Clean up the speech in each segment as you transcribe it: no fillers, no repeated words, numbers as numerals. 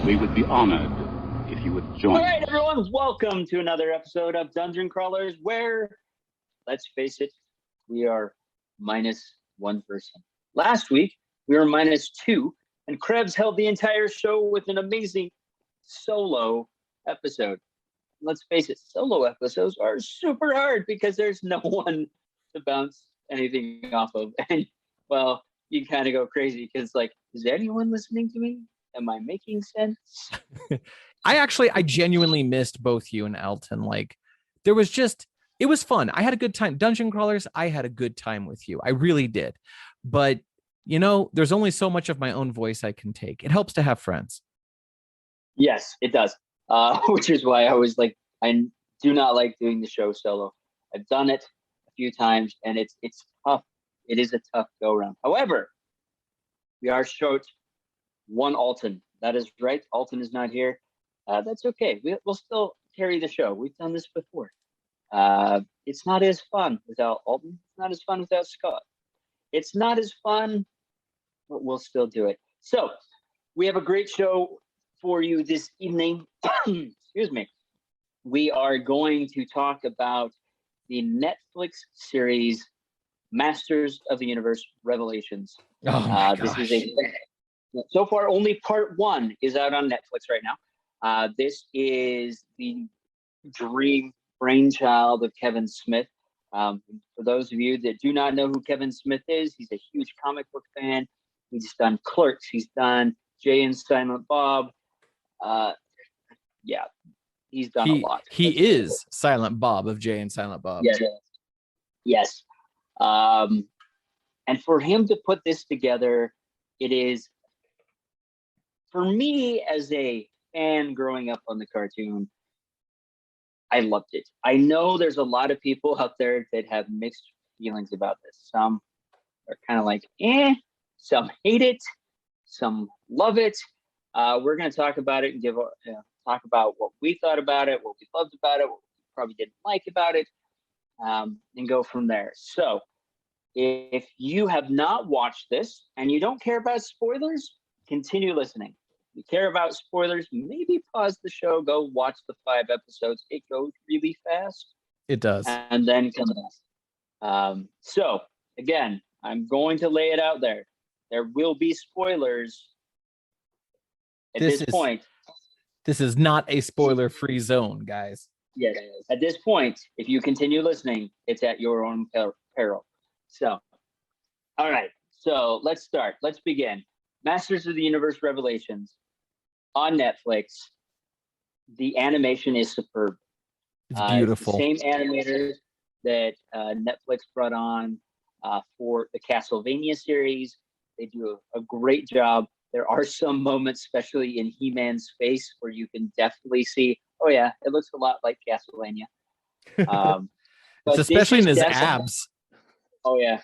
We would be honored if you would join. All right, everyone, welcome to another episode of Dungeon Crawlers, where, let's face it, we are minus one person. Last week, we were minus two, and Krebs held the entire show with an amazing solo episode. Let's face it, solo episodes are super hard because there's no one to bounce anything off of. And, well, you kind of go crazy because, like, is anyone listening to me? Am I making sense? I genuinely missed both you and Elton. Like, it was fun. I had a good time. Dungeon Crawlers, I had a good time with you. I really did. But, there's only so much of my own voice I can take. It helps to have friends. Yes, it does. Which is why I was like, I do not like doing the show solo. I've done it a few times, and it's tough. It is a tough go-round. However, we are short one Alton. That is right. Alton is not here. That's okay. We'll still carry the show. We've done this before. It's not as fun without Alton. It's not as fun without Scott. It's not as fun, but we'll still do it. So we have a great show for you this evening. Excuse me. We are going to talk about the Netflix series Masters of the Universe Revelations. Oh my gosh. So far, only part one is out on Netflix right now. This is the dream brainchild of Kevin Smith. For those of you that do not know who Kevin Smith is, he's a huge comic book fan. He's done Clerks. He's done Jay and Silent Bob. Yeah, he's done a lot. He is Silent Bob of Jay and Silent Bob. Yes. And for him to put this together, it is, for me as a fan growing up on the cartoon, I loved it. I know there's a lot of people out there that have mixed feelings about this. Some are kind of like, some hate it, some love it. We're going to talk about it and talk about what we thought about it, what we loved about it, what we probably didn't like about it, and go from there. So if you have not watched this and you don't care about spoilers, continue listening. If you care about spoilers, maybe pause the show, go watch the 5 episodes. It goes really fast. It does. And then come back. So again, I'm going to lay it out there. There will be spoilers at this point. This is not a spoiler-free zone, guys. Yes. At this point, if you continue listening, it's at your own peril. So, all right. So let's start. Let's begin. Masters of the Universe Revelations on Netflix. The animation is superb. It's beautiful. The same animators that Netflix brought on for the Castlevania series. They do a great job. There are some moments, especially in He-Man's face, where you can definitely see, oh yeah, it looks a lot like Castlevania. It's especially in his abs. Oh yeah.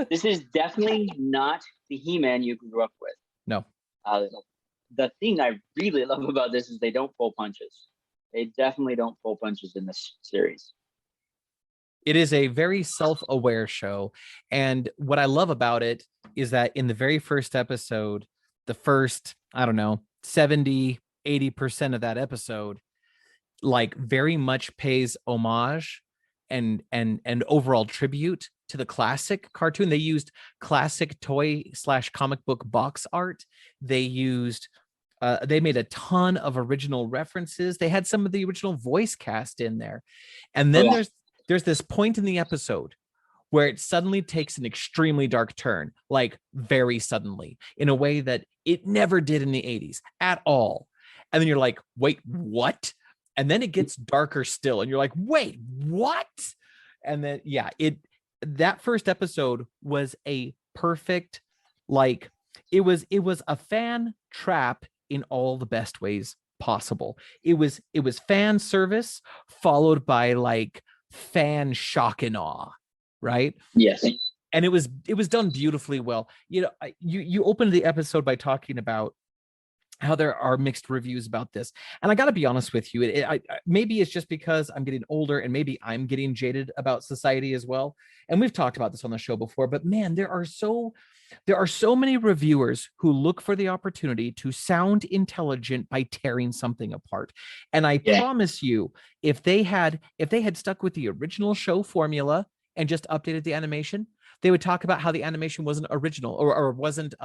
This is definitely not the He-Man you grew up with. No. The thing I really love about this is they don't pull punches. They definitely don't pull punches in this series. It is a very self-aware show. And what I love about it is that in the very first episode, the first, 70, 80% of that episode, like, very much pays homage and overall tribute to the classic cartoon. They used classic toy/comic book box art. They used they made a ton of original references. They had some of the original voice cast in there. And then there's this point in the episode where it suddenly takes an extremely dark turn, like very suddenly, in a way that it never did in the 80s at all. And then you're like, wait, what? And then it gets darker still. And you're like, wait, what? And then, that first episode was a perfect, it was a fan trap in all the best ways possible. It was fan service followed by fan shock and awe, right? Yes. And it was done beautifully well. You opened the episode by talking about how there are mixed reviews about this. And I got to be honest with you, maybe it's just because I'm getting older and maybe I'm getting jaded about society as well. And we've talked about this on the show before, but man, there are so many reviewers who look for the opportunity to sound intelligent by tearing something apart. And I promise you, if they had stuck with the original show formula and just updated the animation, they would talk about how the animation wasn't original or wasn't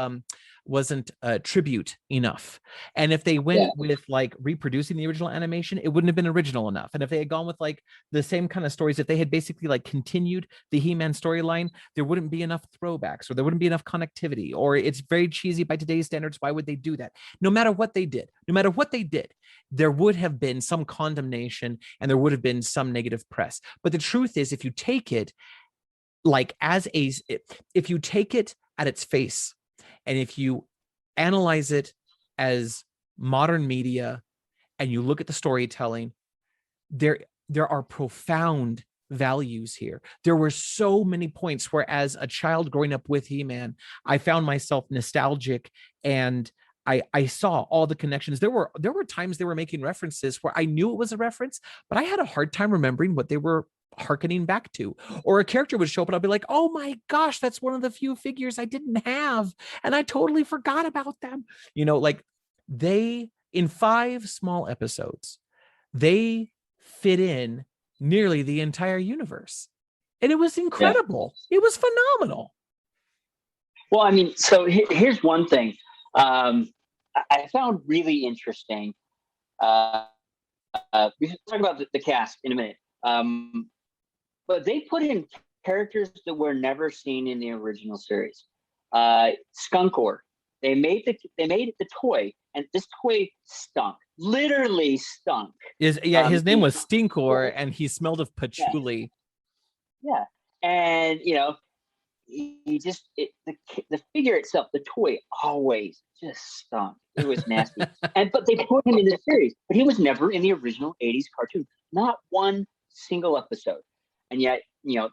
tribute enough. And if they went with like reproducing the original animation, it wouldn't have been original enough. And if they had gone with like the same kind of stories, if they had basically like continued the He-Man storyline, there wouldn't be enough throwbacks, or there wouldn't be enough connectivity, or it's very cheesy by today's standards. Why would they do that? No matter what they did, there would have been some condemnation and there would have been some negative press. But the truth is, if you take it like if you take it at its face, and if you analyze it as modern media and you look at the storytelling, there are profound values here. There were so many points where, as a child growing up with He-Man, I found myself nostalgic, and I saw all the connections. There were times they were making references where I knew it was a reference, but I had a hard time remembering what they were hearkening back to. Or a character would show up and I'll be like, oh my gosh, that's one of the few figures I didn't have, and I totally forgot about them. Like, they, in 5 small episodes, they fit in nearly the entire universe, and it was incredible. It was phenomenal. Well, I mean, so here's one thing I found really interesting. We can talk about the cast in a minute. But they put in characters that were never seen in the original series. Skunkor. They made the toy, and this toy stunk. Literally stunk. His name was Stinkor, and he smelled of patchouli. Yeah. And the figure itself, the toy, always just stunk. It was nasty. But they put him in the series, but he was never in the original 80s cartoon. Not one single episode. And yet,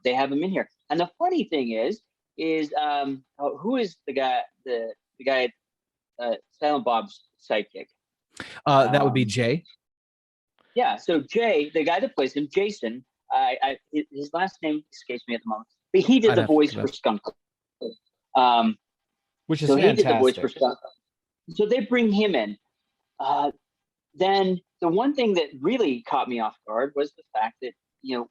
they have him in here. And the funny thing is who is the guy, Silent Bob's sidekick? That would be Jay. Yeah. So Jay, the guy that plays him, Jason, his last name escapes me at the moment, but he did the voice for Skunk. Which is fantastic. He did the voice for Skunk. So they bring him in. Then the one thing that really caught me off guard was the fact that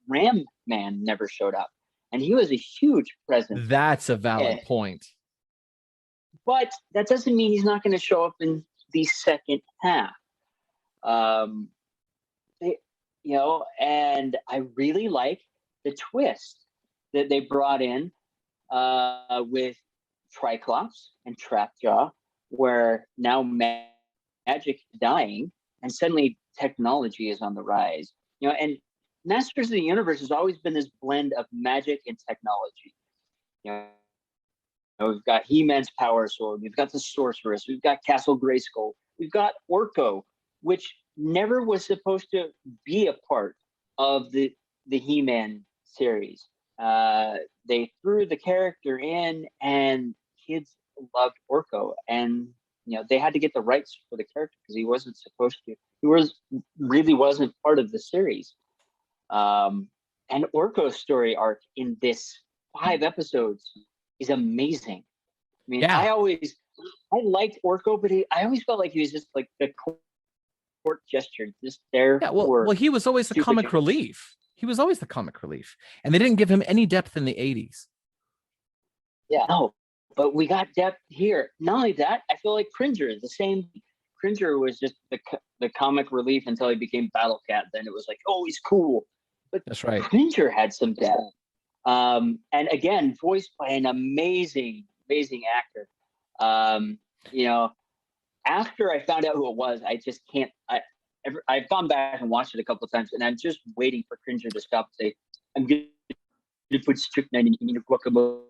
Ram Man never showed up, and he was a huge presence. That's a valid point. But that doesn't mean he's not going to show up in the second half. And I really like the twist that they brought in with Triclops and Trapjaw, where now magic is dying, and suddenly technology is on the rise. And Masters of the Universe has always been this blend of magic and technology. We've got He-Man's Power Sword, we've got the Sorceress, we've got Castle Grayskull, we've got Orco, which never was supposed to be a part of the He-Man series. They threw the character in, and kids loved Orco, and they had to get the rights for the character because he wasn't supposed to. Really wasn't part of the series. And Orco Story Arc in this 5 episodes is amazing. I mean, I liked Orco, but I always felt like he was just like the court gesture, just there. Yeah, well, he was always the comic relief. He was always the comic relief, and they didn't give him any depth in the 80s. Yeah, no, but we got depth here. Not only that, I feel like Cringer is the same. Cringer was just the comic relief until he became Battle Cat. Then it was like, oh, he's cool. But that's right. Cringer had some depth. And again, voiced by an amazing actor. After I found out who it was, I just can't. I've gone back and watched it a couple of times, and I'm just waiting for Cringer to stop and say, "I'm going to put strychnine in your guacamole,"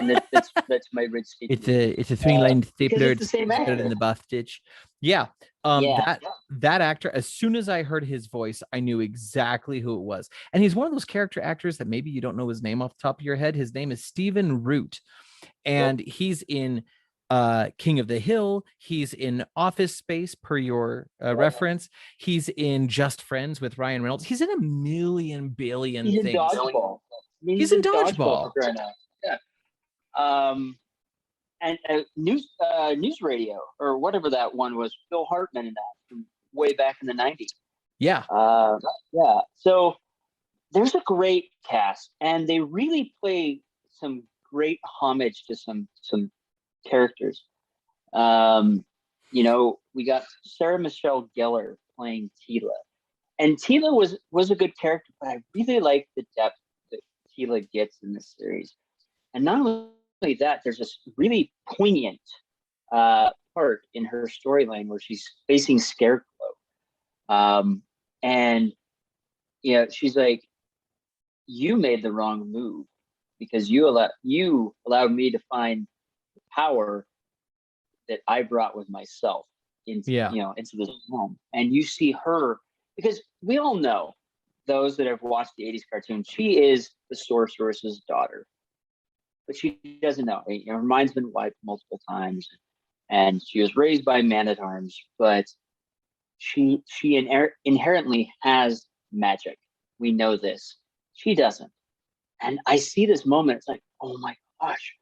and that's my red stick. It's a 3-line stapler. It's the same actor in the bath stitch. Yeah. That actor, as soon as I heard his voice, I knew exactly who it was. And he's one of those character actors that maybe you don't know his name off the top of your head. His name is Stephen Root, and he's in King of the Hill. He's in Office Space, per your reference. He's in Just Friends with Ryan Reynolds. He's in a million billion He's in things. Dodgeball. He's in Dodgeball. For crying out. Yeah. And news radio, or whatever that one was, Phil Hartman in that from way back in the 90s. Yeah. Yeah. So there's a great cast, and they really play some great homage to some characters. You know, we got Sarah Michelle Gellar playing Tila, and Tila was a good character, but I really like the depth that Tila gets in this series. And not only that, there's this really poignant part in her storyline where she's facing Scarecrow, and she's like, "You made the wrong move because you allowed me to find the power that I brought with myself into this home." And you see her, because we all know, those that have watched the 80s cartoon, she is the sorceress's daughter, but she doesn't know. Her mind's been wiped multiple times, and she was raised by man-at-arms, but she inherently has magic. We know this. She doesn't. And I see this moment. It's like, oh my gosh,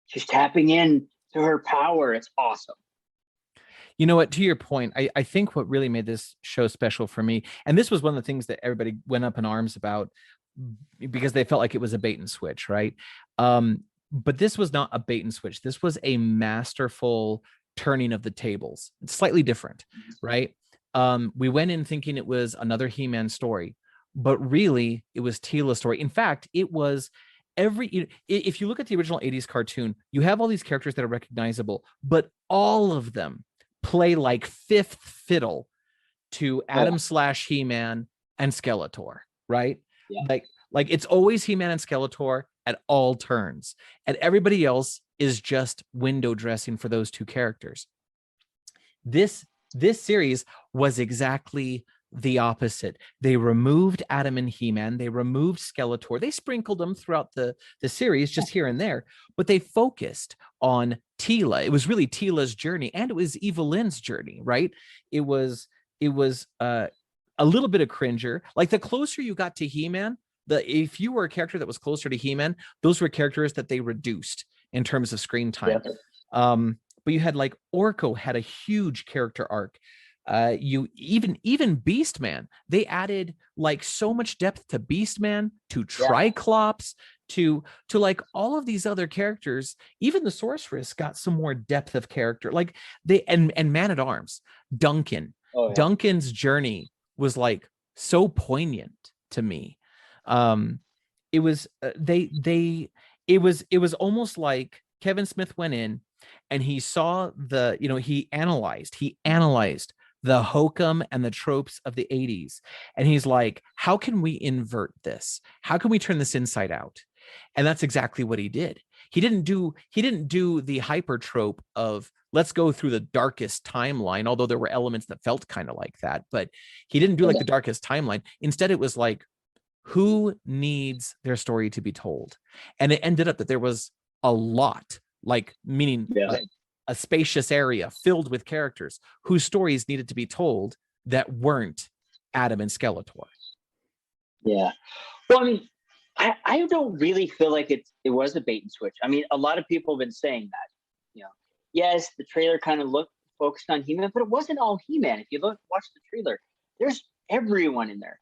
she's tapping in to her power. It's awesome. You know what, to your point, I think what really made this show special for me, and this was one of the things that everybody went up in arms about because they felt like it was a bait and switch, right? But this was not a bait and switch. This was a masterful turning of the tables. It's slightly different, right? We went in thinking it was another He-Man story, but really it was Tila's story. In fact, it was if you look at the original 80s cartoon, you have all these characters that are recognizable, but all of them play like fifth fiddle to Adam / He-Man and Skeletor, right? Yeah. Like it's always He-Man and Skeletor at all turns, and everybody else is just window dressing for those two characters. This series was exactly the opposite. They removed Adam and He-Man. They removed Skeletor. They sprinkled them throughout the series, just here and there, but they focused on Tila. It was really Tila's journey, and it was Evelyn's journey, right? It was a little bit of Cringer. Like, the closer you got to He-Man, if you were a character that was closer to He-Man, those were characters that they reduced in terms of screen time. Yeah. But you had, like, Orco had a huge character arc. You even Beastman, they added like so much depth to Beastman, to Triclops, to like all of these other characters. Even the Sorceress got some more depth of character. Like and Man-at-Arms, Duncan. Duncan's journey was like so poignant to me. It was it was almost like Kevin Smith went in and he saw he analyzed the hokum and the tropes of the 80s. And he's like, how can we invert this? How can we turn this inside out? And that's exactly what he did. He didn't do the hyper trope of let's go through the darkest timeline, although there were elements that felt kind of like that, but he didn't do like the darkest timeline. Instead, it was like, who needs their story to be told? And it ended up that there was a lot, like, meaning a spacious area filled with characters whose stories needed to be told that weren't Adam and Skeletor. Yeah. Well, I mean, I don't really feel like it was a bait and switch. I mean, a lot of people have been saying that, yes, the trailer kind of focused on He-Man, but it wasn't all He-Man. If you watch the trailer, there's everyone in there.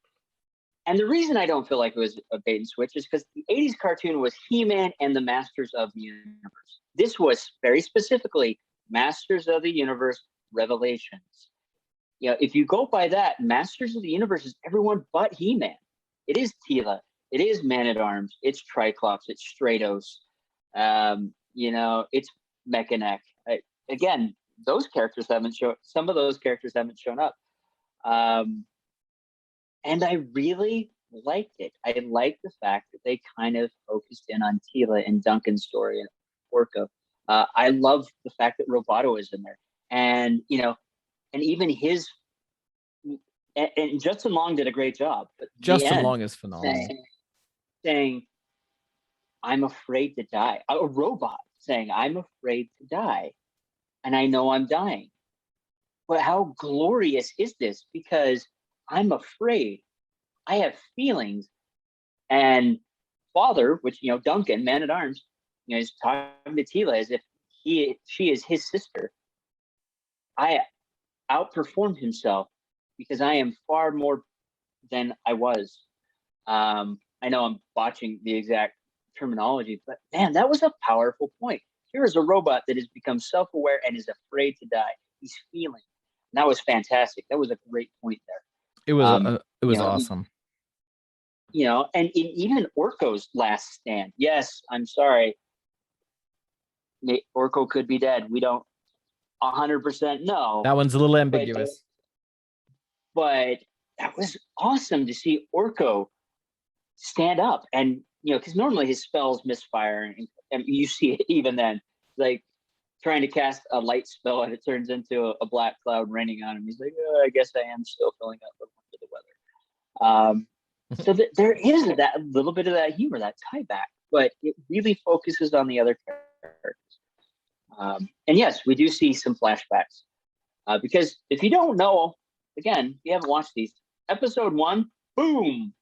And the reason I don't feel like it was a bait and switch is because the 80s cartoon was He-Man and the Masters of the Universe. This was very specifically Masters of the Universe Revelations. If you go by that, Masters of the Universe is everyone but He-Man. It is Tila. It is Man-at-Arms. It's Triclops. It's Stratos. It's Mechanic. Again, those characters some of those characters haven't shown up. And I really liked it. I liked the fact that they kind of focused in on Tila and Duncan's story and Orco. I love the fact that Roboto is in there. And, and even his... And Justin Long did a great job. But Justin Long is phenomenal. Saying, I'm afraid to die. A robot saying, I'm afraid to die. and I know I'm dying. But how glorious is this? Because I'm afraid. I have feelings. And father, which, Duncan, man at arms, is talking to Tila as if she is his sister. I outperformed himself because I am far more than I was. I know I'm botching the exact terminology, but man, that was a powerful point. Here is a robot that has become self-aware and is afraid to die. He's feeling. And that was fantastic. That was a great point there. It was awesome. And even Orco's last stand. Yes, I'm sorry. Orco could be dead. We don't 100% know. That one's a little ambiguous. But that was awesome to see Orco stand up, and because normally his spells misfire, and you see it even then, like trying to cast a light spell and it turns into a black cloud raining on him. He's like, I guess I am still feeling a little under the weather. So there is that little bit of that humor, that tie back, but it really focuses on the other characters. And yes, we do see some flashbacks, because if you don't know, again, if you haven't watched these, episode 1, boom,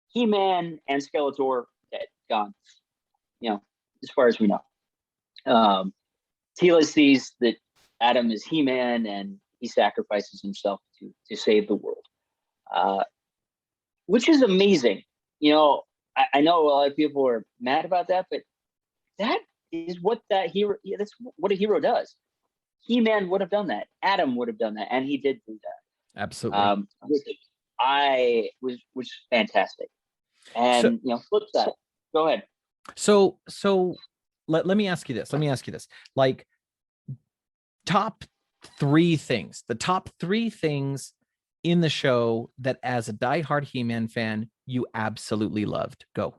He-Man and Skeletor dead, gone. As far as we know. Tila sees that Adam is He-Man and he sacrifices himself to save the world, which is amazing. I know a lot of people are mad about that, but that is what that hero. Yeah, that's what a hero does. He-Man would have done that. Adam would have done that, and he did do that. Absolutely. Which was fantastic. And flip side. Go ahead. So let me ask you this. Like, top 3 things. The top 3 things in the show that, as a diehard He-Man fan, you absolutely loved. Go.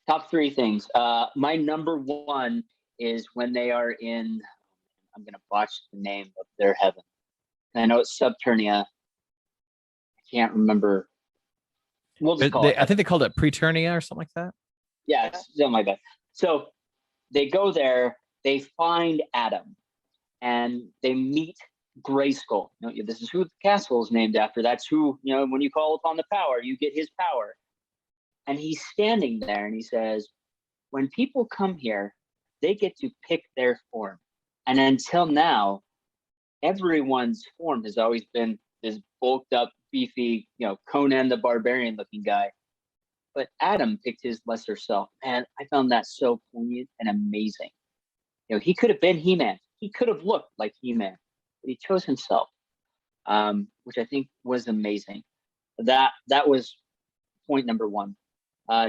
Top 3 things. My number 1 is when they are in. I'm gonna botch the name of their heaven. I know it's Subternia. I can't remember. We'll just call it. I think they called it Preternia or something like that. Yeah, something like that. So they go there, they find Adam, and they meet Grayskull. This is who the castle is named after. That's who, when you call upon the power, you get his power. And he's standing there and he says, when people come here, they get to pick their form. And until now, everyone's form has always been this bulked up, beefy, Conan the Barbarian looking guy. But Adam picked his lesser self. Man, I found that so poignant and amazing. He could have been He-Man. He could have looked like He-Man, but he chose himself, which I think was amazing. That was point number 1.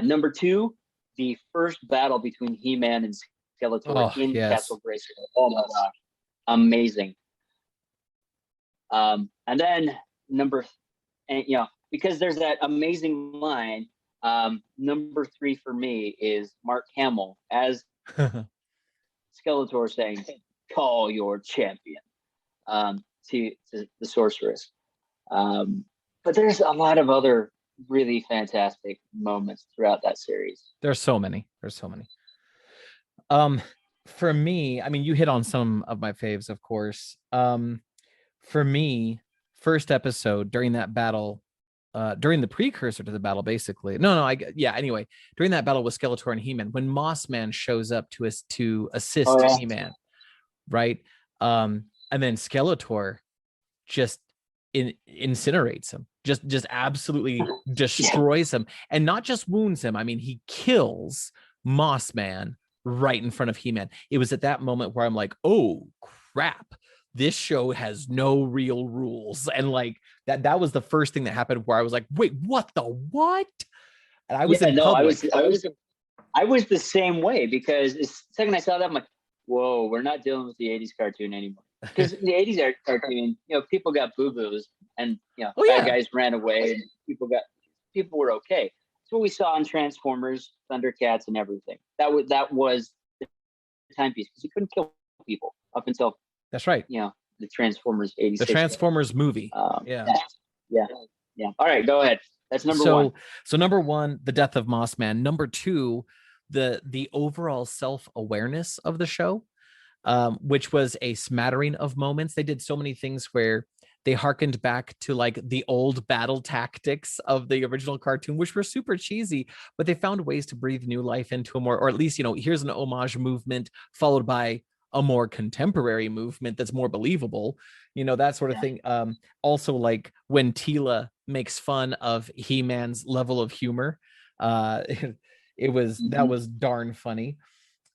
Number 2, the first battle between He-Man and Skeletor in Castle Grayskull. Oh my gosh, amazing. And then because there's that amazing line, number 3 for me is Mark Hamill as Skeletor saying, "Call your champion," to the sorceress. But there's a lot of other really fantastic moments throughout that series. There's so many. For me, I mean, you hit on some of my faves, of course. For me, first episode during that battle, during the precursor to the battle, basically. Anyway, during that battle with Skeletor and He-Man, when Mossman shows up to assist He-Man, right? And then Skeletor just incinerates him, just absolutely destroys him, and not just wounds him. I mean, he kills Mossman right in front of He-Man. It was at that moment where I'm like, oh crap, this show has no real rules. And like that was the first thing that happened where I was like, wait, what? And I was I was the same way, because the second I saw that, I'm like, whoa, we're not dealing with the 80s cartoon anymore. Because in the 80s cartoon, people got boo-boos, and bad guys ran away, and people were okay. That's what we saw on Transformers, Thundercats, and everything. That was the timepiece, because you couldn't kill people up until that's right. The Transformers 86. The Transformers movie. Yeah. All right, go ahead. That's number 1. So number 1, the death of Mossman. Number 2, the overall self-awareness of the show. which was a smattering of moments. They did so many things where they harkened back to like the old battle tactics of the original cartoon, which were super cheesy, but they found ways to breathe new life into a more, or at least, here's an homage movement followed by a more contemporary movement that's more believable, that sort of thing. Also, like when Tila makes fun of He-Man's level of humor, that was darn funny.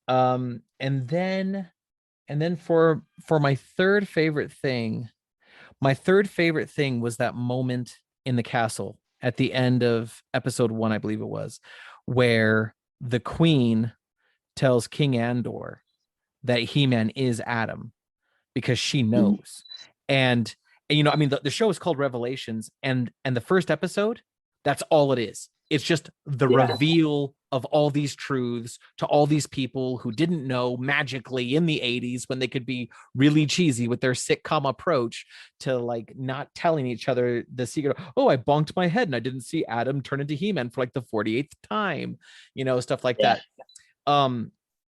And then for my third favorite thing was that moment in the castle at the end of episode 1, I believe it was, where the queen tells King Andor that He-Man is Adam because she knows. And I mean, the show is called Revelations, and the first episode, that's all it is. It's just the reveal of all these truths to all these people who didn't know magically in the 80s, when they could be really cheesy with their sitcom approach to like not telling each other the secret. Oh, I bonked my head and I didn't see Adam turn into He-Man for like the 48th time, stuff like that.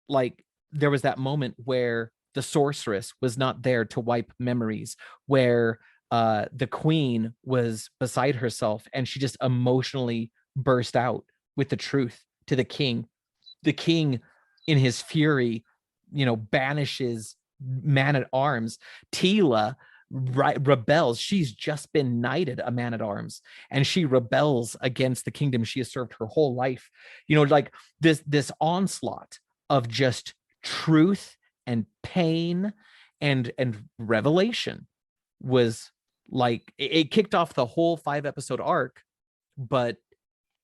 Like there was that moment where the sorceress was not there to wipe memories, where the queen was beside herself and she just emotionally burst out with the truth to the king. The king, in his fury, banishes man-at-arms. Tila rebels. She's just been knighted a man-at-arms, and she rebels against the kingdom she has served her whole life. Like this onslaught of just truth and pain and revelation was like, it kicked off the whole 5-episode arc. But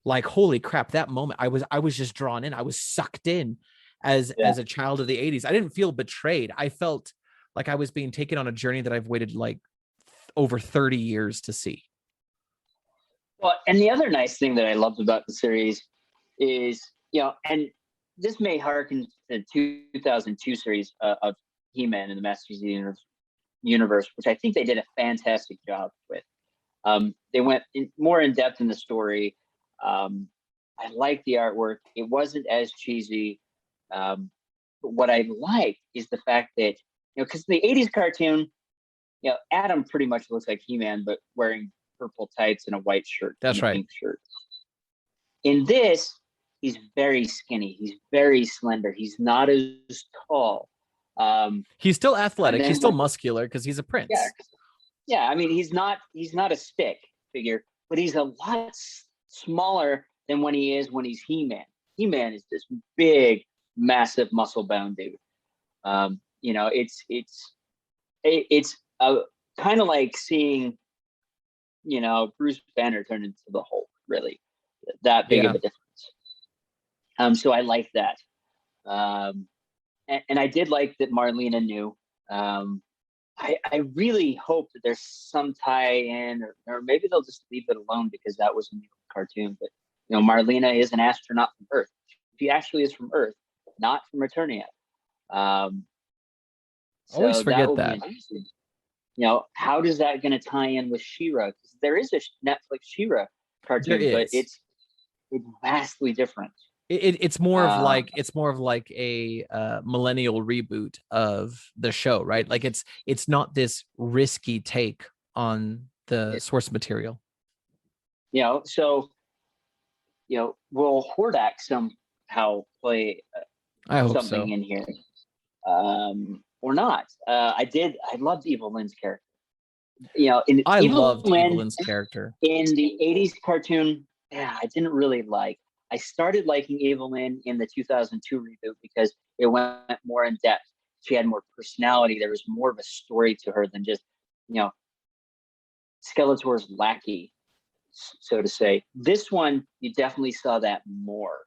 like, holy crap, that moment, I was just drawn in. I was sucked in as a child of the 80s. I didn't feel betrayed. I felt like I was being taken on a journey that I've waited like over 30 years to see. Well, and the other nice thing that I loved about the series is, and this may harken to the 2002 series of He-Man and the Masters of the Universe, which I think they did a fantastic job with. They went more in depth in the story. I liked the artwork. It wasn't as cheesy. But what I like is the fact that, because the 80s cartoon, Adam pretty much looks like He-Man, but wearing purple tights and a white shirt. That's right. Pink shirt. In this, he's very skinny. He's very slender. He's not as tall. He's still athletic. He's still muscular because he's a prince. Yeah. I mean, he's not a stick figure, but he's a lot smaller than when he's He-Man. He-Man is this big, massive, muscle-bound dude. It's kind of like seeing, Bruce Banner turn into the Hulk. Really, that big of a difference. So I like that. And I did like that Marlena knew. I really hope that there's some tie-in, or maybe they'll just leave it alone because that was a new cartoon. But Marlena is an astronaut from Earth. She actually is from Earth, not from Eternia. Always forget that. How does that going to tie in with She-Ra? Because there is a Netflix She-Ra cartoon, but it's vastly different. It's more of like a millennial reboot of the show, right? Like it's not this risky take on the source material. So will Hordak somehow play something in here, or not? I loved Evil Lynn's character. I loved Evil Lynn's character in the 80s cartoon. Yeah, I didn't really like. I started liking Evil Lynn in the 2002 reboot because it went more in depth. She had more personality. There was more of a story to her than just, Skeletor's lackey, so to say. This one, you definitely saw that more.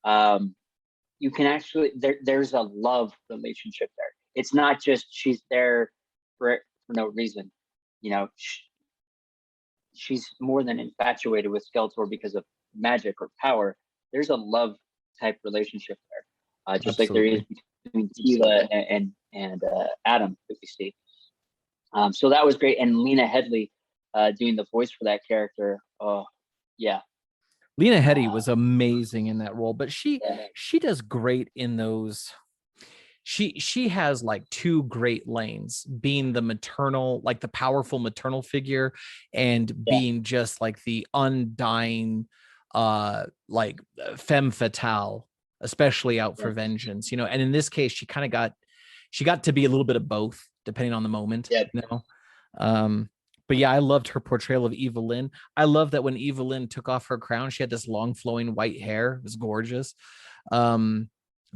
You can actually, there's a love relationship there. It's not just she's there for no reason. She's more than infatuated with Skeletor because of magic or power. There's a love type relationship there, just like there is between Tila and Adam that we see. So that was great, and Lena Headley doing the voice for that character. Oh yeah, Lena Headley was amazing in that role, but she does great in those. she has like two great lanes, being the maternal, like the powerful maternal figure, and being just like the undying like femme fatale, especially out for vengeance, you know. And in this case, she got to be a little bit of both depending on the moment, you know. But yeah, I loved her portrayal of Evelyn. I love that when Evelyn took off her crown, she had this long flowing white hair. It was gorgeous.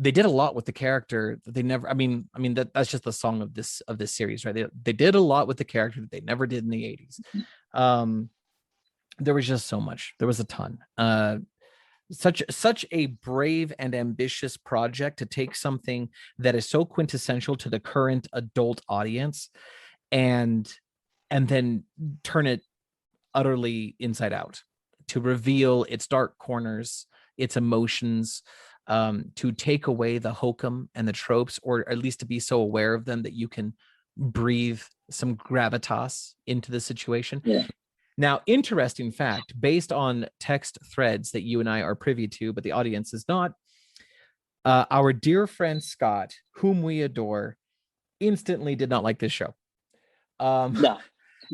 They did a lot with the character that they never, I mean that's just the song of this series, right? They did a lot with the character that they never did in the 80s. There was just so much. There was a ton. Such a brave and ambitious project to take something that is so quintessential to the current adult audience and then turn it utterly inside out, to reveal its dark corners, its emotions, to take away the hokum and the tropes, or at least to be so aware of them that you can breathe some gravitas into the situation. Now, interesting fact, based on text threads that you and I are privy to, but the audience is not, our dear friend Scott, whom we adore, instantly did not like this show. No.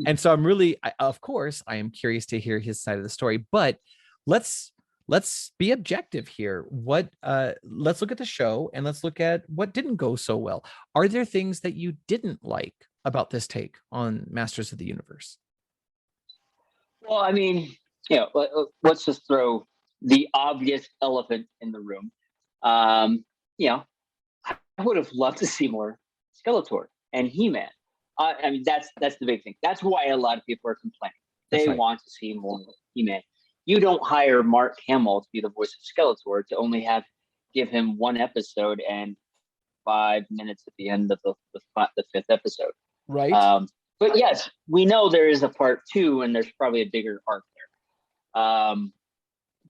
And so of course, I am curious to hear his side of the story, but let's be objective here. Let's look at the show and let's look at what didn't go so well. Are there things that you didn't like about this take on Masters of the Universe? Well, I mean, you know, let's just throw the obvious elephant in the room. You know, I would have loved to see more Skeletor and He-Man. I mean, that's the big thing. That's why a lot of people are complaining. They want to see more He-Man. You don't hire Mark Hamill to be the voice of Skeletor to only give him one episode and 5 minutes at the end of the fifth episode. Right. But yes, we know there is a part 2 and there's probably a bigger arc there.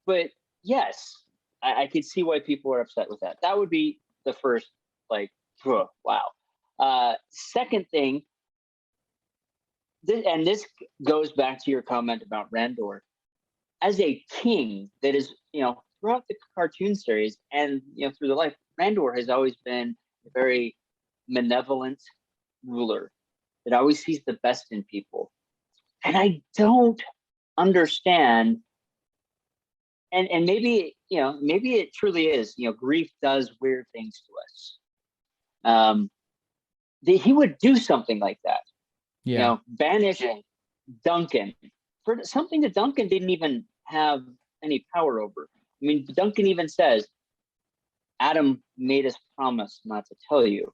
But yes, I could see why people are upset with that. That would be the first, like, wow. Second thing, this goes back to your comment about Randor. As a king that is, you know, throughout the cartoon series and, you know, through the life, Randor has always been a very malevolent ruler that always sees the best in people. And I don't understand, and maybe, you know, maybe it truly is, you know, grief does weird things to us. He would do something like that. You know, banishing Duncan for something that Duncan didn't even have any power over. I mean, Duncan even says, Adam made us promise not to tell you.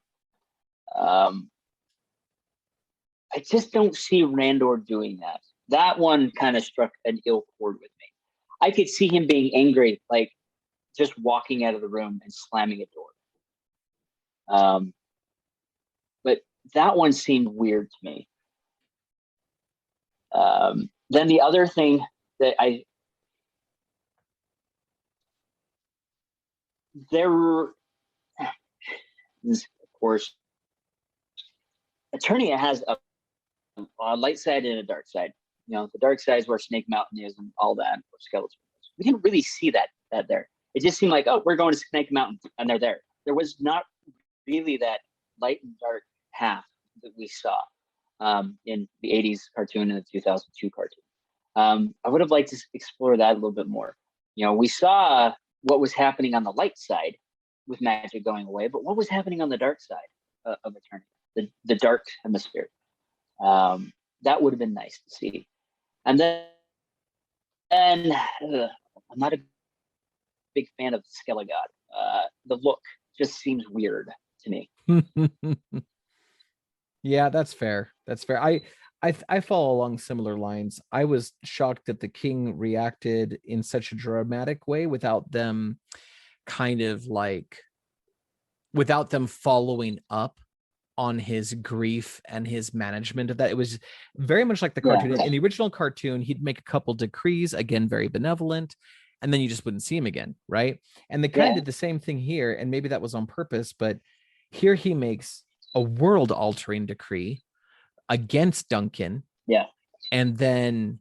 I just don't see Randor doing that. That one kind of struck an ill chord with me. I could see him being angry, like just walking out of the room and slamming a door. But that one seemed weird to me. Then the other thing that of course, Eternia has a light side and a dark side. You know, the dark side is where Snake Mountain is and all that, or Skeletor is. We didn't really see that there. It just seemed like, oh, we're going to Snake Mountain, and they're there. There was not really that light and dark half that we saw in the 80s cartoon and the 2002 cartoon. I would have liked to explore that a little bit more. You know, we saw what was happening on the light side with magic going away, but what was happening on the dark side of Eternia, the dark hemisphere? That would have been nice to see. And then I'm not a big fan of Skelegod. The look just seems weird to me. Yeah, that's fair. That's fair. I follow along similar lines. I was shocked that the king reacted in such a dramatic way without them following up on his grief and his management of that. It was very much like the cartoon. In the original cartoon, he'd make a couple decrees, again, very benevolent, and then you just wouldn't see him again, right? And they kind of did the same thing here, and maybe that was on purpose, but here he makes a world-altering decree against Duncan, and then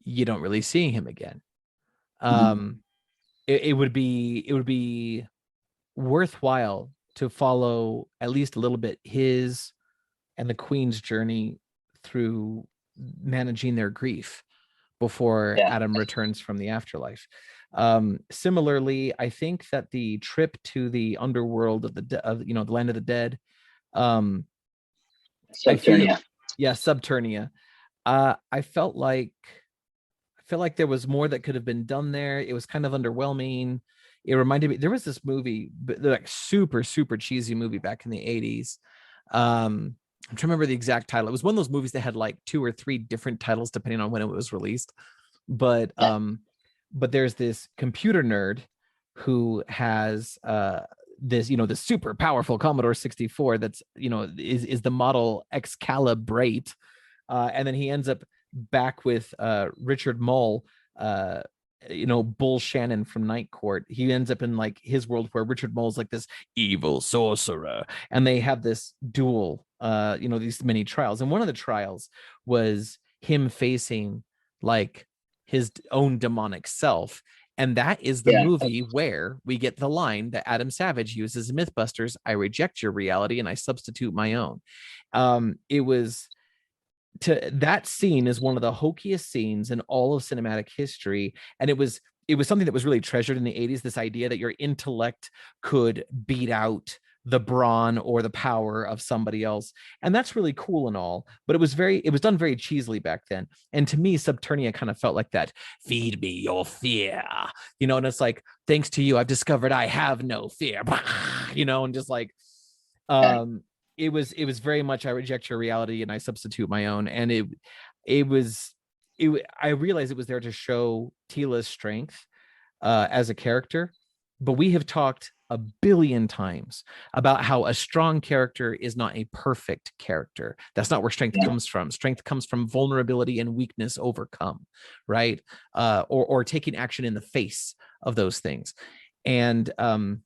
you don't really see him again. It would be worthwhile to follow at least a little bit his and the Queen's journey through managing their grief before Adam returns from the afterlife. Similarly, I think that the trip to the underworld of the land of the dead, Subternia. Subternia. I felt like there was more that could have been done there. It was kind of underwhelming. It reminded me, there was this movie, like super, super cheesy movie back in the 80s. I'm trying to remember the exact title. It was one of those movies that had like 2 or 3 different titles depending on when it was released. But there's this computer nerd who has this super powerful Commodore 64 that's is the model Excalibrate, and then he ends up back with Richard Mole, Bull Shannon from Night Court. He ends up in like his world where Richard Mole's like this evil sorcerer, and they have this duel, these many trials, and one of the trials was him facing like his own demonic self. And that is the movie where we get the line that Adam Savage uses in Mythbusters: "I reject your reality and I substitute my own." That scene is one of the hokiest scenes in all of cinematic history. And it was something that was really treasured in the 80s, this idea that your intellect could beat out the brawn or the power of somebody else. And that's really cool and all, but it was done very cheesily back then. And to me, Subternia kind of felt like that. Feed me your fear, and it's like, thanks to you, I've discovered I have no fear, and just like, it was very much, I reject your reality and I substitute my own. And I realized it was there to show Tila's strength as a character, but we have talked a billion times about how a strong character is not a perfect character. That's not where strength comes from. Strength comes from vulnerability and weakness overcome, right? Or taking action in the face of those things. And I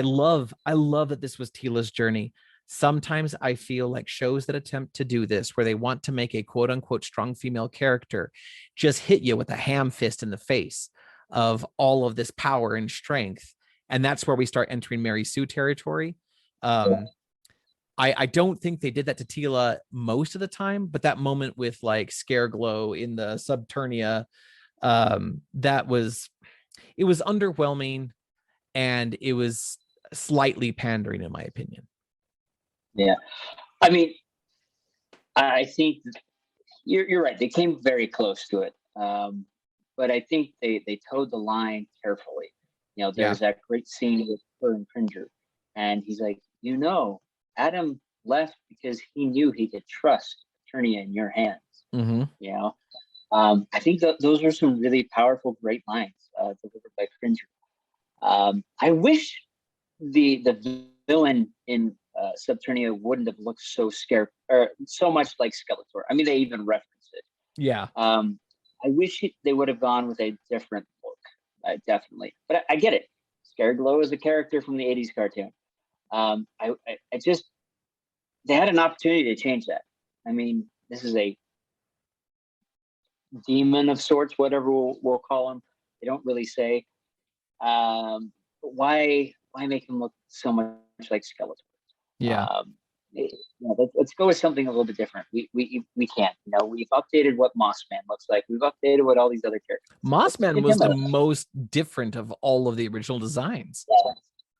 love that this was Tila's journey. Sometimes I feel like shows that attempt to do this, where they want to make a quote unquote strong female character, just hit you with a ham fist in the face of all of this power and strength. And that's where we start entering Mary Sue territory. I don't think they did that to Tila most of the time, but that moment with like Scareglow in the Subternia, it was underwhelming, and it was slightly pandering, in my opinion. Yeah. I mean, I think you're right. They came very close to it. But I think they towed the line carefully. There's that great scene with her and Cringer, and he's like, Adam left because he knew he could trust Eternia in your hands. Mm-hmm. I think those were some really powerful, great lines delivered by Cringer. I wish the villain in Subternia wouldn't have looked so scared or so much like Skeletor. I mean, they even referenced it. Yeah. I wish they would have gone with a different look, definitely. But I get it. Scareglow is a character from the 80s cartoon. I just, they had an opportunity to change that. I mean, this is a demon of sorts, whatever we'll call him. They don't really say. But why make him look so much like Skeletor? Yeah. Let's go with something a little bit different. We can't. We've updated what Mossman looks like. We've updated what all these other characters. Mossman was the most different of all of the original designs. Yeah.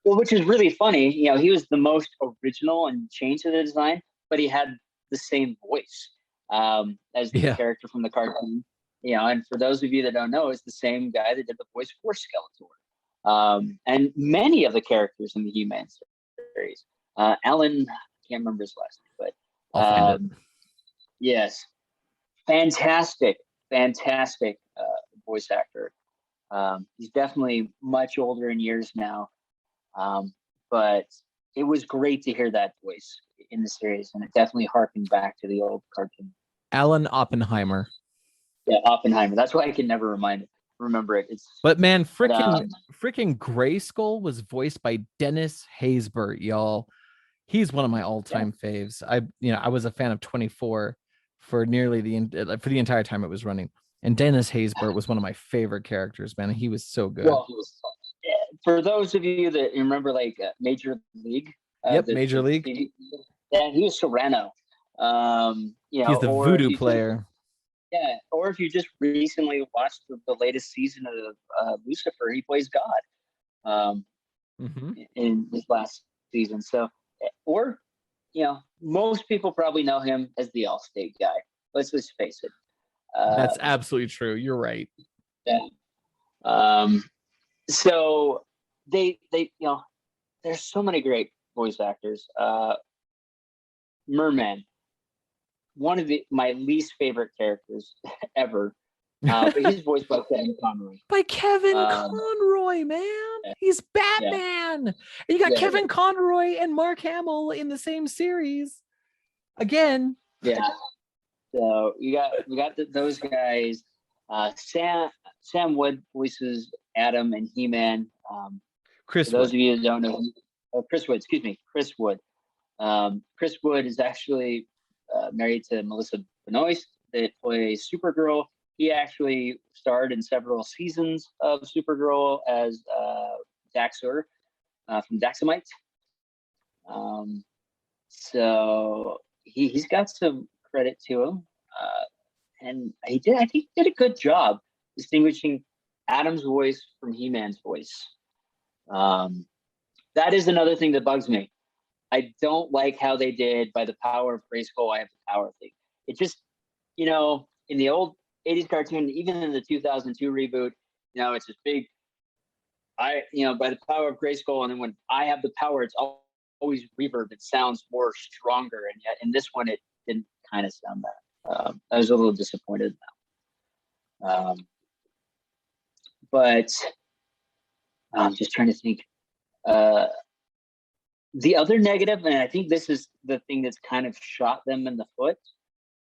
Well, which is really funny. He was the most original and changed to the design, but he had the same voice as the character from the cartoon. And for those of you that don't know, it's the same guy that did the voice for Skeletor. And many of the characters in the He-Man series. Alan, I can't remember his last name, but I'll find it. Yes, fantastic voice actor. He's definitely much older in years now, but it was great to hear that voice in the series, and it definitely harkened back to the old cartoon. Alan Oppenheimer. Yeah, Oppenheimer. That's why I can never remember it. But man, freaking Grayskull was voiced by Dennis Haysbert, y'all. He's one of my all-time faves. I was a fan of 24 for nearly the entire time it was running. And Dennis Haysbert was one of my favorite characters, man. He was so good. Well, for those of you that remember, like Major League. Major League. Yeah, he was Serrano. He's the voodoo player. Yeah, or if you just recently watched the latest season of Lucifer, he plays God in his last season. So, or most people probably know him as the Allstate guy. Let's just face it. That's absolutely true. You're right. Yeah. So they there's so many great voice actors. Merman, one of my least favorite characters ever. But he's voiced by Kevin Conroy. By Kevin Conroy, man. He's Batman. And you got Kevin Conroy and Mark Hamill in the same series. Again. Yeah. So we got those guys. Sam Wood voices Adam and He-Man. Chris for those of you that don't know, Chris Wood. Excuse me, Chris Wood. Chris Wood is actually married to Melissa Benoist that plays Supergirl. He actually starred in several seasons of Supergirl as Daxor from Daxamite. So he's got some credit to him, and I think he did a good job distinguishing Adam's voice from He-Man's voice. That is another thing that bugs me. I don't like how they did by the power of Grayskull, I have the power thing. It just, in the old 80s cartoon, even in the 2002 reboot, it's this big, by the power of Grayskull, and then when I have the power, it's always reverb. It sounds more stronger, and yet in this one, it didn't kind of sound that. I was a little disappointed now. But I'm just trying to think. The other negative, and I think this is the thing that's kind of shot them in the foot,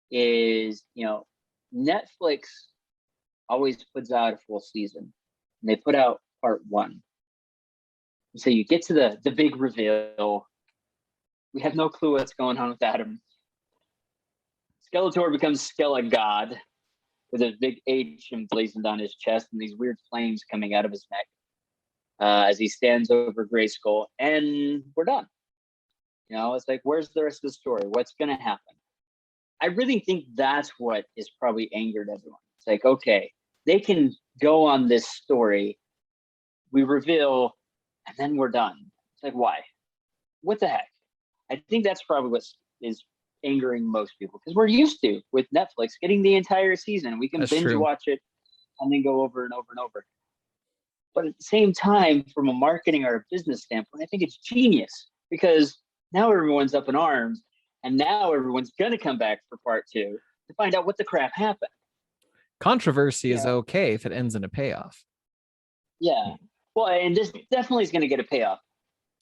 is, Netflix always puts out a full season, and they put out part 1. So you get to the big reveal. We have no clue what's going on with Adam. Skeletor becomes Skelegod with a big H emblazoned on his chest and these weird flames coming out of his neck as he stands over Grayskull, and we're done. It's like, where's the rest of the story? What's going to happen? I really think that's what is probably angered everyone. It's like, okay, they can go on this story, we reveal, and then we're done. It's like, why? What the heck? I think that's probably what is angering most people, because we're used to, with Netflix, getting the entire season. We can binge watch it and then go over and over and over. But at the same time, from a marketing or a business standpoint, I think it's genius, because now everyone's up in arms, and now everyone's going to come back for part 2 to find out what the crap happened. Controversy is okay if it ends in a payoff. Yeah. Well, and this definitely is going to get a payoff.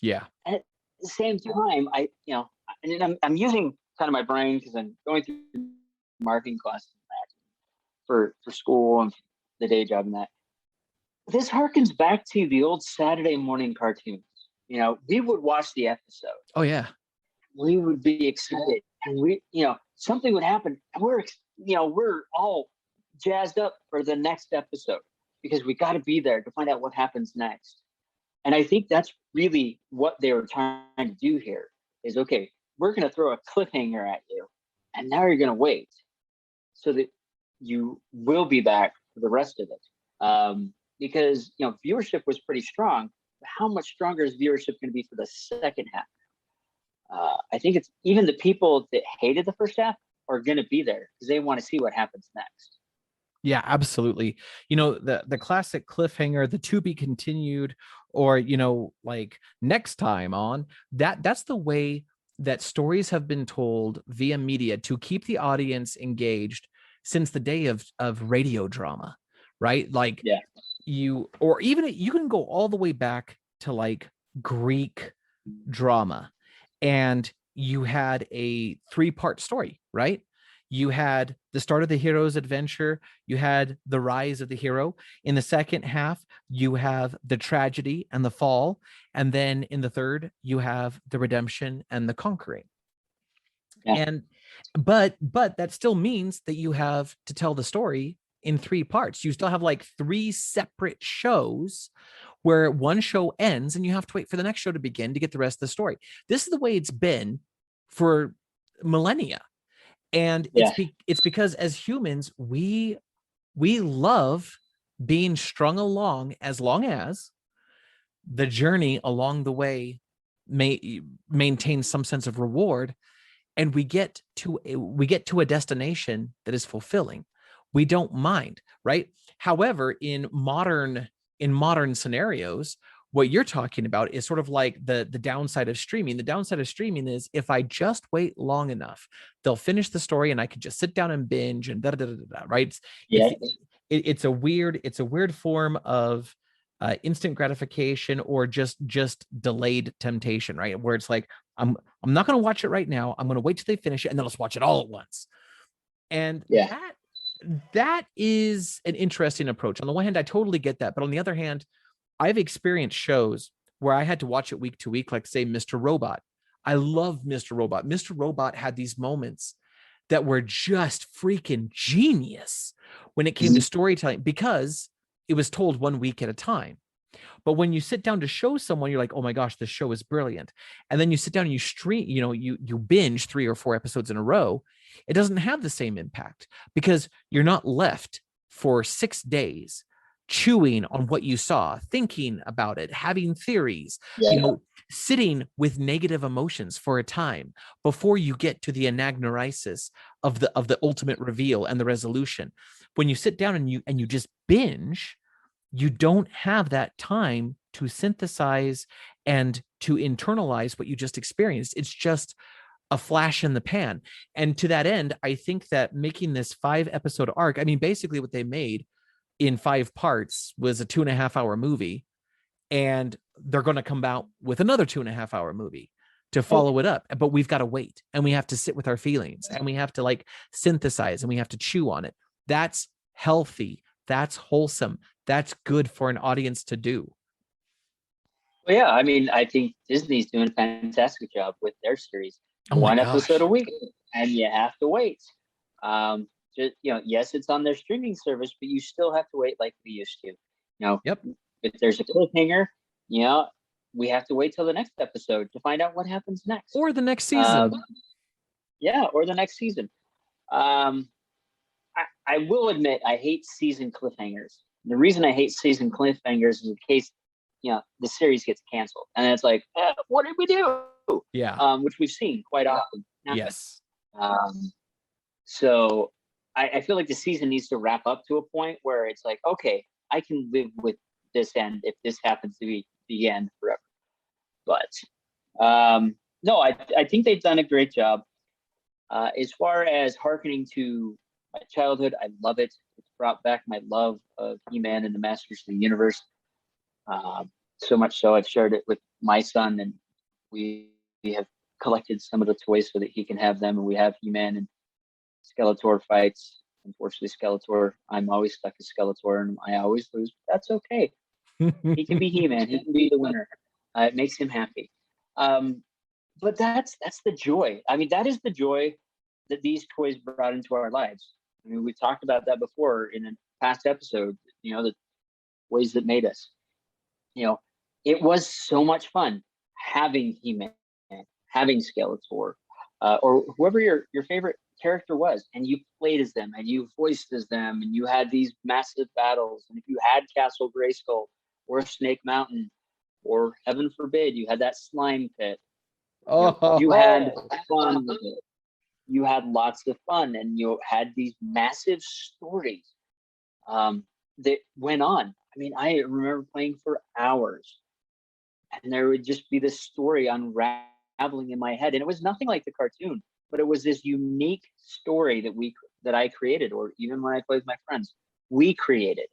Yeah. And at the same time, I'm using kind of my brain because I'm going through marketing classes for school and the day job and that. This harkens back to the old Saturday morning cartoons. We would watch the episode. Oh yeah. We would be excited, and something would happen, and we're all jazzed up for the next episode because we got to be there to find out what happens next. And I think that's really what they were trying to do here is, okay, we're going to throw a cliffhanger at you, and now you're going to wait so that you will be back for the rest of it. Because, viewership was pretty strong. How much stronger is viewership going to be for the second half? I think it's even the people that hated the first half are going to be there because they want to see what happens next. Yeah, absolutely. The classic cliffhanger, the to be continued, or, like next time on that's the way that stories have been told via media to keep the audience engaged since the day of radio drama, right? Like, yeah. You can go all the way back to like Greek drama, and you had a 3-part story, right? You had the start of the hero's adventure, you had the rise of the hero. In the second half, you have the tragedy and the fall, and then in the third, you have the redemption and the conquering. Yeah. And but that still means that you have to tell the story in 3 parts. You still have like 3 separate shows where one show ends and you have to wait for the next show to begin to get the rest of the story. This is the way it's been for millennia. And it's because as humans, we love being strung along as long as the journey along the way may maintain some sense of reward, and we get to a destination that is fulfilling. We don't mind, right? However, in modern scenarios, what you're talking about is sort of like the downside of streaming. The downside of streaming is if I just wait long enough, they'll finish the story and I could just sit down and binge and right? Yeah. It's a weird form of instant gratification, or just delayed temptation, right? Where it's like, I'm not going to watch it right now. I'm going to wait till they finish it and then let's watch it all at once. And that is an interesting approach. On the one hand, I totally get that. But on the other hand, I've experienced shows where I had to watch it week to week, like say Mr. Robot. I love Mr. Robot. Mr. Robot had these moments that were just freaking genius when it came to storytelling, because it was told 1 week at a time. But when you sit down to show someone, you're like, oh my gosh, this show is brilliant. And then you sit down and you stream, you binge 3 or 4 episodes in a row. It doesn't have the same impact because you're not left for 6 days chewing on what you saw, thinking about it, having theories, sitting with negative emotions for a time before you get to the anagnorisis of the ultimate reveal and the resolution. When you sit down and you just binge, you don't have that time to synthesize and to internalize what you just experienced. It's just a flash in the pan. And to that end, I think that making this 5-episode arc, I mean, basically what they made in 5 parts was a 2.5-hour movie, and they're going to come out with another 2.5-hour movie to follow it up. But we've got to wait, and we have to sit with our feelings, and we have to like synthesize, and we have to chew on it. That's healthy. That's wholesome. That's good for an audience to do. Well, yeah, I mean, I think Disney's doing a fantastic job with their series. One episode a week, and you have to wait. Yes, it's on their streaming service, but you still have to wait like we used to. If there's a cliffhanger, we have to wait till the next episode to find out what happens next. Or the next season. Or the next season. I will admit I hate season cliffhangers. The reason I hate season cliffhangers is in case, the series gets canceled. And it's like, what did we do? Yeah. Which we've seen quite often. Yes. So I feel like the season needs to wrap up to a point where it's like, okay, I can live with this end if this happens to be the end forever. But no, I think they've done a great job. As far as hearkening to my childhood, I love it. It's brought back my love of He-Man and the Masters of the Universe. So much so I've shared it with my son, and we have collected some of the toys so that he can have them. And we have He-Man and Skeletor fights. Unfortunately, Skeletor, I'm always stuck as Skeletor, and I always lose. But that's okay. He can be He-Man. He can be the winner. It makes him happy. But that's the joy. I mean, that is the joy that these toys brought into our lives. I mean, we talked about that before in a past episode, the ways that made us. It was so much fun having He-Man, having Skeletor, or whoever your favorite character was, and you played as them, and you voiced as them, and you had these massive battles. And if you had Castle Grayskull or Snake Mountain, or heaven forbid, you had that slime pit, you had fun with it. You had lots of fun, and you had these massive stories that went on. I mean, I remember playing for hours, and there would just be this story unraveling in my head. And it was nothing like the cartoon, but it was this unique story that I created, or even when I played with my friends, we created,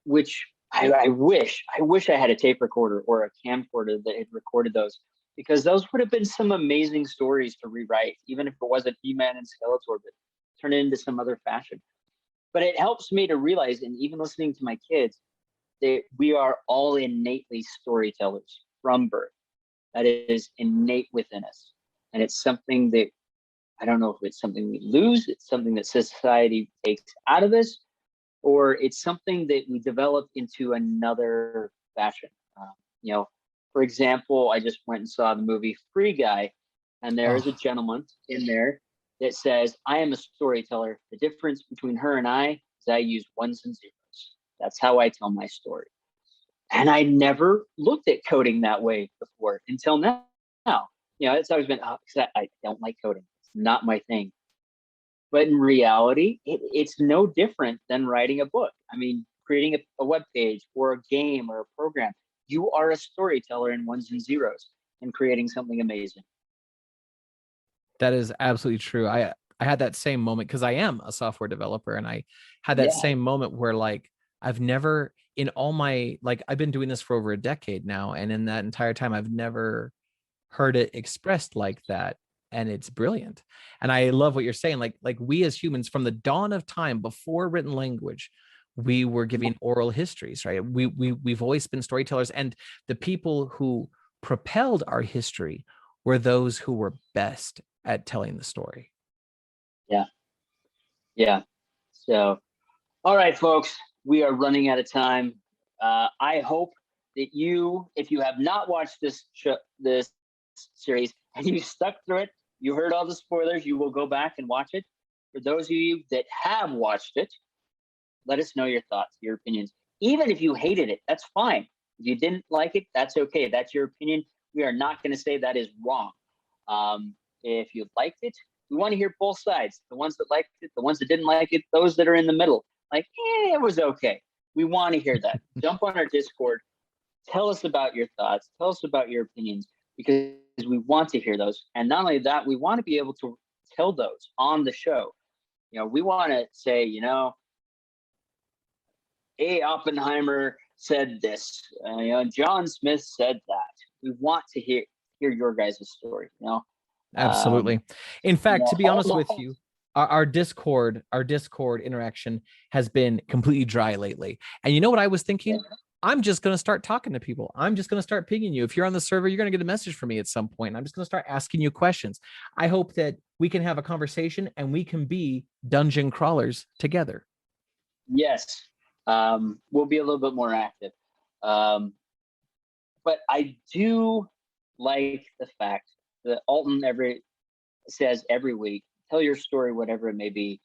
which I wish I had a tape recorder or a camcorder that had recorded those, because those would have been some amazing stories to rewrite, even if it wasn't He-Man and Skeletor, but turn it into some other fashion. But it helps me to realize, and even listening to my kids, that we are all innately storytellers from birth. That is innate within us. And it's something that, I don't know if it's something we lose, it's something that society takes out of us, or it's something that we develop into another fashion. For example, I just went and saw the movie Free Guy, and there's a gentleman in there that says, I am a storyteller. The difference between her and I is I use ones and zeros. That's how I tell my story. And I never looked at coding that way before until now. It's always been, I don't like coding. It's not my thing. But in reality, it's no different than writing a book. I mean, creating a web page or a game or a program. You are a storyteller in ones and zeros and creating something amazing. That is absolutely true. I had that same moment because I am a software developer, and I had that same moment where like I've never in all my I've been doing this for over a decade now, and in that entire time I've never heard it expressed like that, and it's brilliant. And I love what you're saying. Like we as humans, from the dawn of time before written language, we were giving oral histories, right? We've always been storytellers, and the people who propelled our history were those who were best at telling the story. Yeah. So, all right, folks, we are running out of time. I hope that if you have not watched this series and you stuck through it, you heard all the spoilers, you will go back and watch it. For those of you that have watched it, let us know your thoughts, your opinions. Even if you hated it, that's fine. If you didn't like it, that's okay. That's your opinion. We are not going to say that is wrong. If you liked it, we want to hear both sides. The ones that liked it, the ones that didn't like it, those that are in the middle. It was okay. We want to hear that. Jump on our Discord. Tell us about your thoughts. Tell us about your opinions, because we want to hear those. And not only that, we want to be able to tell those on the show. We want to say, Oppenheimer said this. John Smith said that. We want to hear your guys' story. Absolutely. In fact, to be honest with you, our Discord interaction has been completely dry lately. And you know what I was thinking? I'm just going to start talking to people. I'm just going to start pinging you. If you're on the server, you're going to get a message from me at some point. I'm just going to start asking you questions. I hope that we can have a conversation and we can be dungeon crawlers together. Yes. We'll be a little bit more active. But I do like the fact that Alton says every week, tell your story, whatever it may be.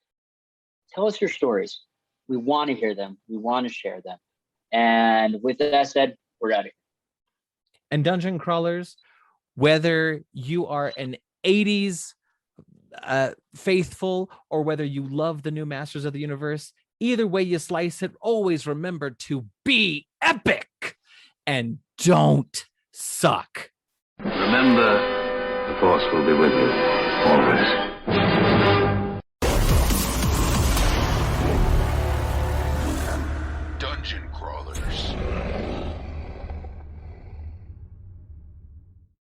Tell us your stories. We want to hear them. We want to share them. And with that said, we're out of here. And dungeon crawlers, whether you are an 80s faithful or whether you love the new Masters of the Universe, either way you slice it, always remember to be epic and don't suck. Remember, the Force will be with you, always. Dungeon Crawlers.